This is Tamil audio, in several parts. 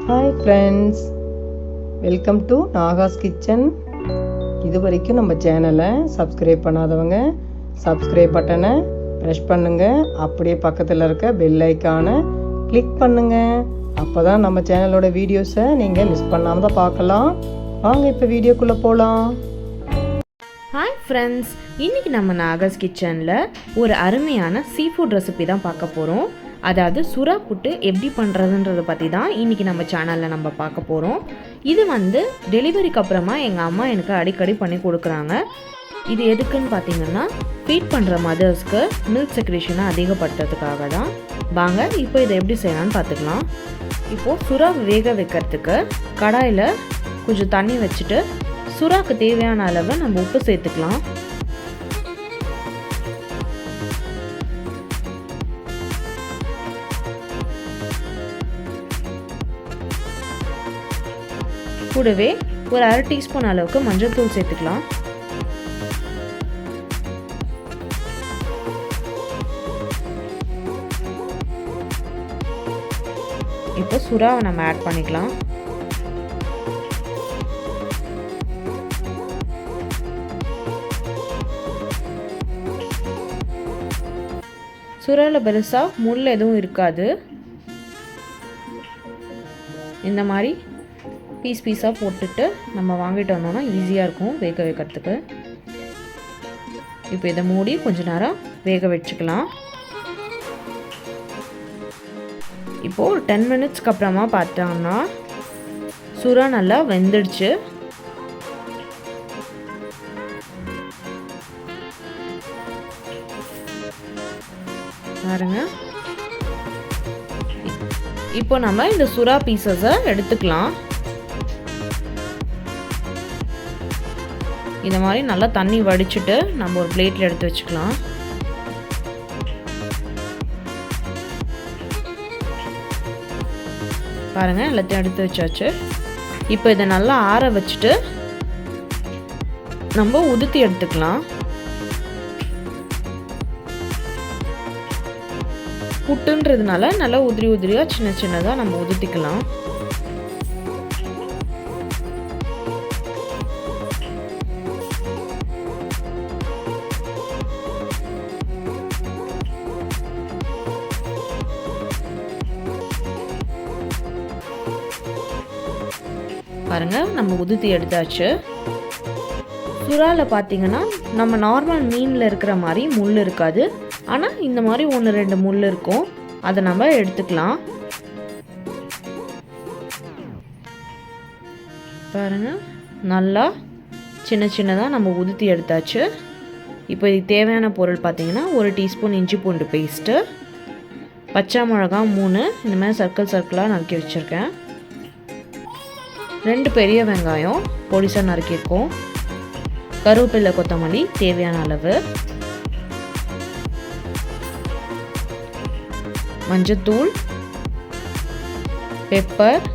Hi friends, welcome to Nahash kitchen. இது வரைக்கும் நம்ம சேனலை சப்ஸ்கிரைப் பண்ணாதவங்க சப்ஸ்கிரைப் பட்டனை ப்ரெஷ் பண்ணுங்கள். அப்படியே பக்கத்தில் இருக்க பெல் ஐக்கானை கிளிக் பண்ணுங்கள். அப்போ தான் நம்ம சேனலோட வீடியோஸை நீங்கள் மிஸ் பண்ணாமல் தான் பார்க்கலாம். வாங்க இப்போ வீடியோக்குள்ளே போகலாம். ஹாய் ஃப்ரெண்ட்ஸ், இன்றைக்கி நம்ம நாகாஸ் கிச்சனில் ஒரு அருமையான சீ ஃபுட் ரெசிபி தான் பார்க்க போகிறோம். அதாவது சுறா புட்டு எப்படி பண்ணுறதுன்றதை பற்றி தான் இன்றைக்கி நம்ம சேனலில் நம்ம பார்க்க போகிறோம். இது டெலிவரிக்கு அப்புறமா எங்கள் அம்மா எனக்கு அடிக்கடி பண்ணி கொடுக்குறாங்க. இது எதுக்குன்னு பார்த்தீங்கன்னா, ஃபீட் பண்ணுற மதர்ஸ்க்கு மில்க் செக்ரேஷனை அதிகப்படுத்துறதுக்காக தான். வாங்க இப்போ இதை எப்படி செய்யலான்னு பார்த்துக்கலாம். இப்போது சுறா வேக வைக்கிறதுக்கு கடாயில் கொஞ்சம் தண்ணி வச்சுட்டு சுறாக்கு தேவையான அளவு நம்ம உப்பு சேர்த்துக்கலாம். கூடவே ஒரு 1/2 டீஸ்பூன் அளவுக்கு மஞ்சள் தூள் சேர்த்துக்கலாம். இப்போ சுறாவை நம்ம ஆட் பண்ணிக்கலாம். சுறாவில் பெருசாக முள் எதுவும் இருக்காது. இந்த மாதிரி பீஸாக போட்டுட்டு நம்ம வாங்கிட்டு வந்தோம்னா ஈஸியாக இருக்கும் வேக வைக்கிறதுக்கு. இப்போ இதை மூடி கொஞ்ச நேரம் வேக வச்சுக்கலாம். இப்போது ஒரு 10 மினிட்ஸ்க்கு அப்புறமா பார்த்தோம்னா சுறா நல்லா வெந்துடுச்சு. பாருங்க, இப்போ நம்ம இந்த சுறா பீசஸை எடுத்துக்கலாம். இந்த மாதிரி நல்லா தண்ணி வடிச்சிட்டு நம்ம ஒரு பிளேட்டில் எடுத்து வச்சுக்கலாம். பாருங்க, எல்லாத்தையும் எடுத்து வச்சாச்சு. இப்போ இதை நல்லா ஆற வச்சுட்டு நம்ம உதுத்தி எடுத்துக்கலாம். புட்டுன்றதுனால நல்லா உதிரியாக சின்ன சின்னதாக நம்ம உதுத்திக்கலாம். பாருங்க, நம்ம உதுத்தி எடுத்தாச்சு. சுறாவில் பார்த்தீங்கன்னா நம்ம நார்மல் மீனில் இருக்கிற மாதிரி முள் இருக்காது. ஆனால் இந்த மாதிரி 1-2 முள் இருக்கும். அதை நம்ம எடுத்துக்கலாம். பாருங்க, நல்லா சின்ன சின்னதாக நம்ம உதுத்தி எடுத்தாச்சு. இப்போ இதுக்கு தேவையான பொருள் பார்த்தீங்கன்னா, 1 டீஸ்பூன் இஞ்சி பூண்டு பேஸ்ட்டு, பச்சை மிளகாய் 3 இந்த மாதிரி சர்க்கிளாக நறுக்கி வச்சுருக்கேன், 2 பெரிய வெங்காயம் பொடிசாக நறுக்கியிருக்கோம், கருவேப்பிலை கொத்தமல்லி தேவையான அளவு, மஞ்சத்தூள், பெப்பர்,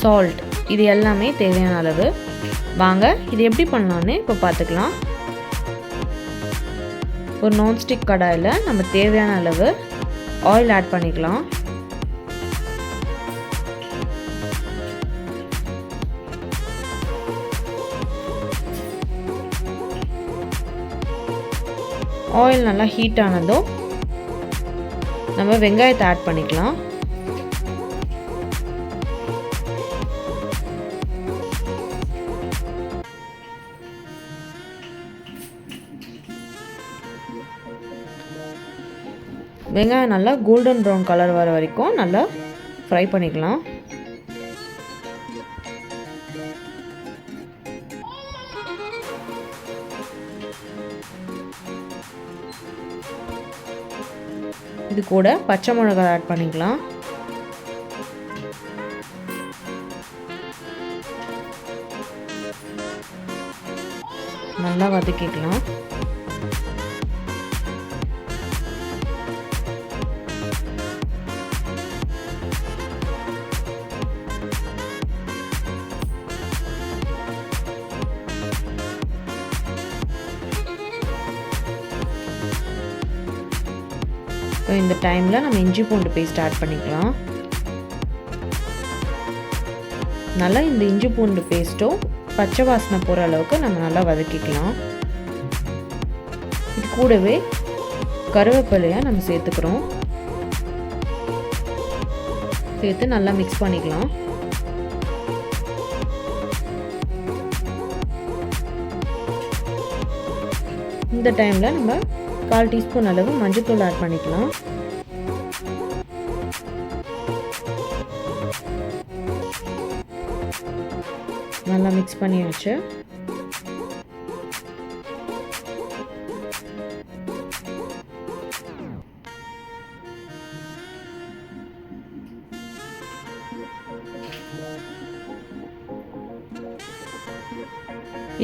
சால்ட், இது எல்லாமே தேவையான அளவு. வாங்க இது எப்படி பண்ணலான்னு இப்போ பார்த்துக்கலாம். ஒரு நான்ஸ்டிக் கடாயில் நம்ம தேவையான அளவு ஆயில் ஆட் பண்ணிக்கலாம். ஆயில் நல்லா ஹீட் ஆனதும் நம்ம வெங்காயத்தை ஆட் பண்ணிக்கலாம். வெங்காயம் நல்லா கோல்டன் ப்ரௌன் கலர் வர வரைக்கும் நல்லா ஃப்ரை பண்ணிக்கலாம். இது கூட பச்சை மிளகாய் ஆட் பண்ணிக்கலாம். நல்லா வதக்கிக்கலாம். இப்போ இந்த டைமில் நம்ம இஞ்சி பூண்டு பேஸ்ட் ஆட் பண்ணிக்கலாம். நல்லா இந்த இஞ்சி பூண்டு பேஸ்ட்டும் பச்சை வாசனை போகிற அளவுக்கு நம்ம நல்லா வதக்கிக்கலாம். இது கூடவே கருவேப்பிலையை நம்ம சேர்த்துக்கிறோம். சேர்த்து நல்லா மிக்ஸ் பண்ணிக்கலாம். இந்த டைமில் நம்ம 1/4 டீஸ்பூன் அளவு மஞ்சள்தூள் ஆட் பண்ணிக்கலாம். நல்லா மிக்ஸ் பண்ணியாச்சு.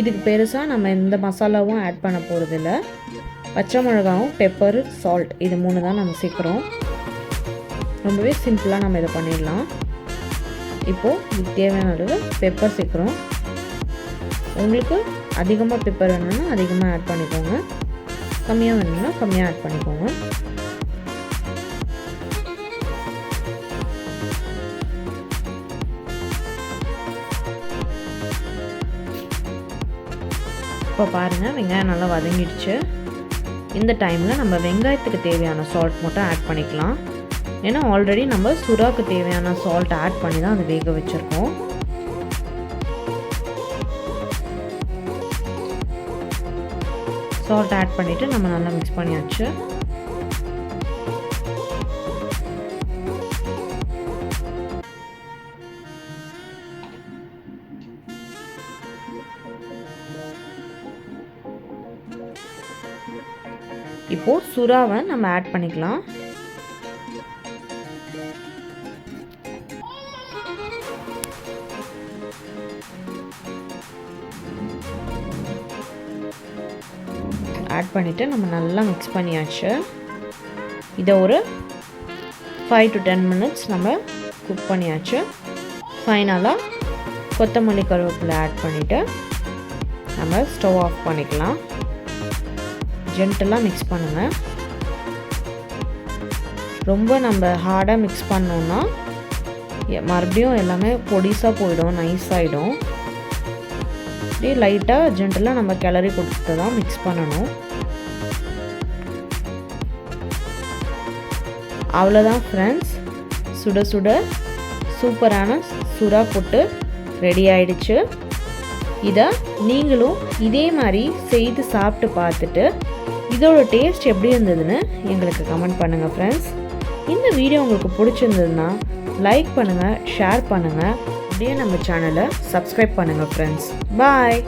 இதுக்கு பெருசாக நம்ம எந்த மசாலாவும் ஆட் பண்ண போகிறதில்ல. பச்சை மிளகாவும் பெப்பர் சால்ட் இது 3 தான் நம்ம சேர்க்குறோம். ரொம்பவே சிம்பிளாக நம்ம இதை பண்ணிடலாம். இப்போது இதுக்கு தேவையான அளவு பெப்பர் சேர்க்குறோம். உங்களுக்கு அதிகமாக பெப்பர் வேணும்னா அதிகமாக ஆட் பண்ணிக்கோங்க, கம்மியாக வேணும்னா கம்மியாக ஆட் பண்ணிக்கோங்க. இப்போ பாருங்கள், வெங்காயம் நல்லா வதங்கிடுச்சு. இந்த டைமில் நம்ம வெங்காயத்துக்கு தேவையான சால்ட் மட்டும் ஆட் பண்ணிக்கலாம். ஏன்னா ஆல்ரெடி நம்ம சுறாக்கு தேவையான சால்ட் ஆட் பண்ணி தான் அதை வேக வச்சுருக்கோம். சால்ட் ஆட் பண்ணிவிட்டு நம்ம நல்லா மிக்ஸ் பண்ணியாச்சு. இப்போது சுறாவை நம்ம ஆட் பண்ணிக்கலாம். ஆட் பண்ணிவிட்டு நம்ம நல்லா மிக்ஸ் பண்ணியாச்சு. இதை ஒரு 5 to 10 minutes நம்ம குக் பண்ணியாச்சு. ஃபைனலாக கொத்தமல்லி கருவேப்பிலை ஆட் பண்ணிவிட்டு நம்ம ஸ்டவ் ஆஃப் பண்ணிக்கலாம். ஜென்டலாக மிக்ஸ் பண்ணுங்கள். ரொம்ப நம்ம ஹார்டாக மிக்ஸ் பண்ணோன்னா மறுபடியும் எல்லாமே பொடிசாக போயிடும், நைஸ் ஆகிடும். அப்படியே லைட்டாக ஜென்டலாக நம்ம கிளறி கொடுத்து தான் மிக்ஸ் பண்ணணும். அவ்வளோதான் ஃப்ரெண்ட்ஸ், சுட சுட சூப்பரான சுறா புட்டு ரெடி ஆயிடுச்சு. இதை நீங்களும் இதே மாதிரி செய்து சாப்பிட்டு பார்த்துட்டு இதோட டேஸ்ட் எப்படி இருந்ததுன்னு எங்களுக்கு கமெண்ட் பண்ணுங்கள் ஃப்ரெண்ட்ஸ். இந்த வீடியோ உங்களுக்கு பிடிச்சிருந்ததுன்னா லைக் பண்ணுங்கள், ஷேர் பண்ணுங்கள், அப்படியே நம்ம சேனலை சப்ஸ்கிரைப் பண்ணுங்கள் ஃப்ரெண்ட்ஸ். பாய்.